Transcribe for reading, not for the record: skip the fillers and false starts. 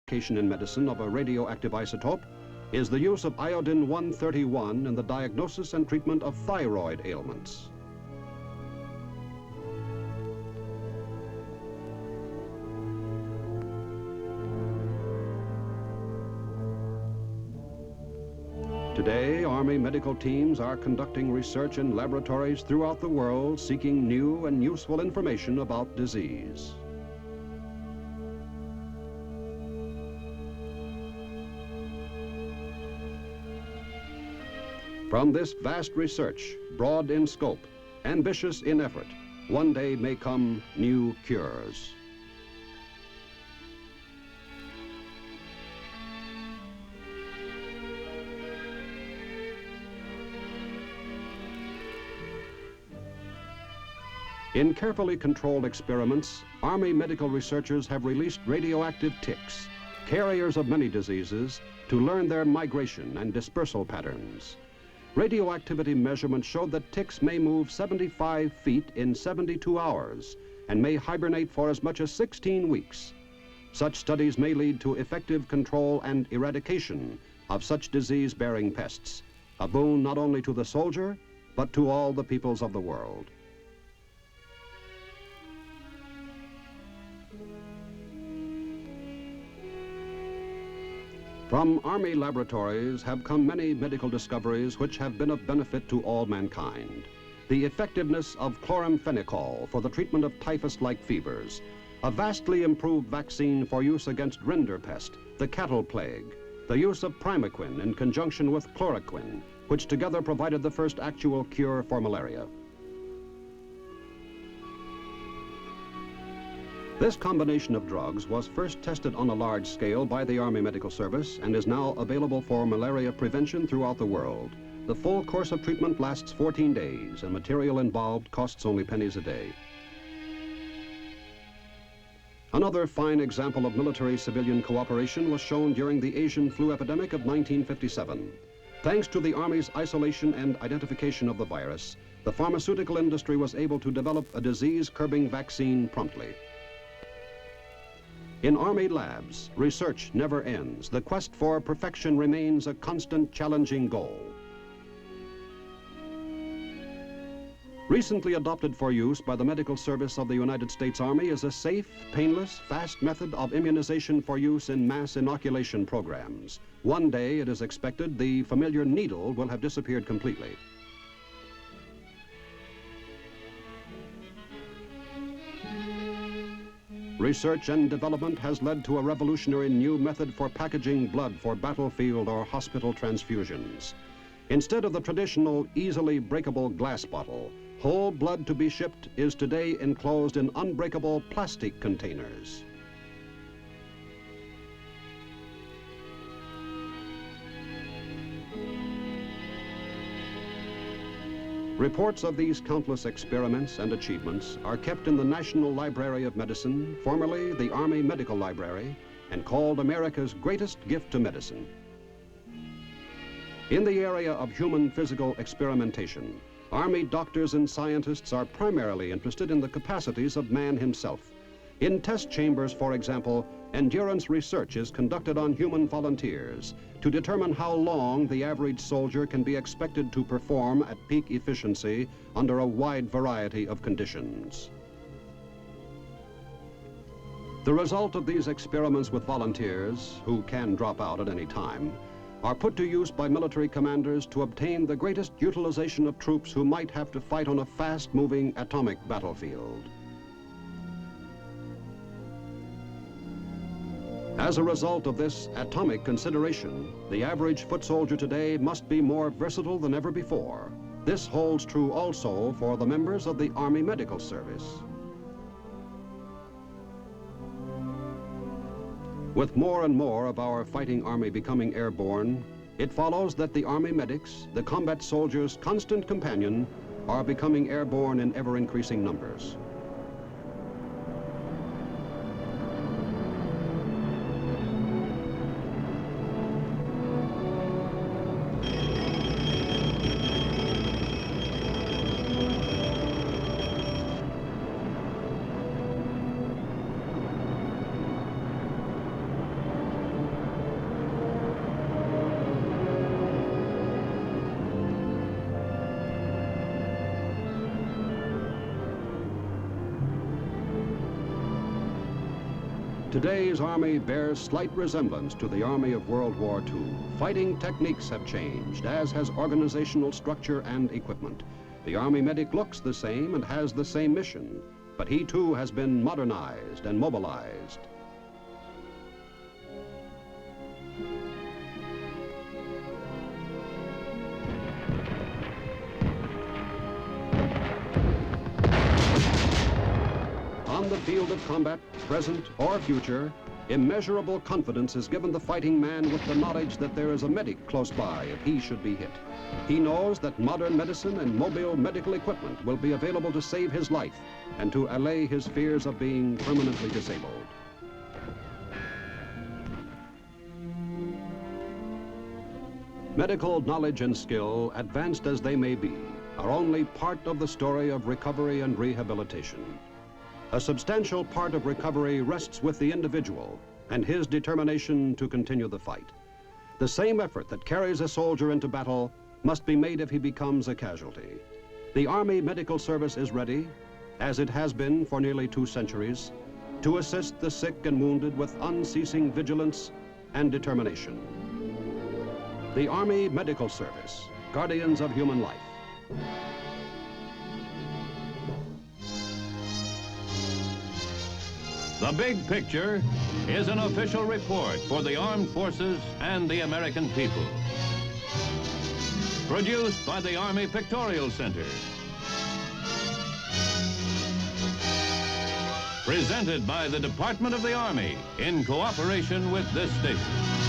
application in medicine of a radioactive isotope is the use of iodine-131 in the diagnosis and treatment of thyroid ailments. Today, Army medical teams are conducting research in laboratories throughout the world seeking new and useful information about disease. From this vast research, broad in scope, ambitious in effort, one day may come new cures. In carefully controlled experiments, Army medical researchers have released radioactive ticks, carriers of many diseases, to learn their migration and dispersal patterns. Radioactivity measurements showed that ticks may move 75 feet in 72 hours and may hibernate for as much as 16 weeks. Such studies may lead to effective control and eradication of such disease-bearing pests, a boon not only to the soldier, but to all the peoples of the world. From Army laboratories have come many medical discoveries which have been of benefit to all mankind. The effectiveness of chloramphenicol for the treatment of typhus-like fevers, a vastly improved vaccine for use against rinderpest, the cattle plague, the use of primaquine in conjunction with chloroquine, which together provided the first actual cure for malaria. This combination of drugs was first tested on a large scale by the Army Medical Service and is now available for malaria prevention throughout the world. The full course of treatment lasts 14 days and material involved costs only pennies a day. Another fine example of military-civilian cooperation was shown during the Asian flu epidemic of 1957. Thanks to the Army's isolation and identification of the virus, the pharmaceutical industry was able to develop a disease-curbing vaccine promptly. In Army labs, research never ends. The quest for perfection remains a constant, challenging goal. Recently adopted for use by the Medical Service of the United States Army is a safe, painless, fast method of immunization for use in mass inoculation programs. One day, it is expected, the familiar needle will have disappeared completely. Research and development has led to a revolutionary new method for packaging blood for battlefield or hospital transfusions. Instead of the traditional, easily breakable glass bottle, whole blood to be shipped is today enclosed in unbreakable plastic containers. Reports of these countless experiments and achievements are kept in the National Library of Medicine, formerly the Army Medical Library, and called America's greatest gift to medicine. In the area of human physical experimentation, Army doctors and scientists are primarily interested in the capacities of man himself. In test chambers, for example, endurance research is conducted on human volunteers to determine how long the average soldier can be expected to perform at peak efficiency under a wide variety of conditions. The result of these experiments with volunteers, who can drop out at any time, are put to use by military commanders to obtain the greatest utilization of troops who might have to fight on a fast-moving atomic battlefield. As a result of this atomic consideration, the average foot soldier today must be more versatile than ever before. This holds true also for the members of the Army Medical Service. With more and more of our fighting Army becoming airborne, it follows that the Army medics, the combat soldiers' constant companion, are becoming airborne in ever-increasing numbers. Today's Army bears slight resemblance to the Army of World War II. Fighting techniques have changed, as has organizational structure and equipment. The Army medic looks the same and has the same mission, but he too has been modernized and mobilized. On the field of combat, present or future, immeasurable confidence is given the fighting man with the knowledge that there is a medic close by if he should be hit. He knows that modern medicine and mobile medical equipment will be available to save his life and to allay his fears of being permanently disabled. Medical knowledge and skill, advanced as they may be, are only part of the story of recovery and rehabilitation. A substantial part of recovery rests with the individual and his determination to continue the fight. The same effort that carries a soldier into battle must be made if he becomes a casualty. The Army Medical Service is ready, as it has been for nearly 2 centuries, to assist the sick and wounded with unceasing vigilance and determination. The Army Medical Service, guardians of human life. The Big Picture is an official report for the armed forces and the American people. Produced by the Army Pictorial Center. Presented by the Department of the Army in cooperation with this station.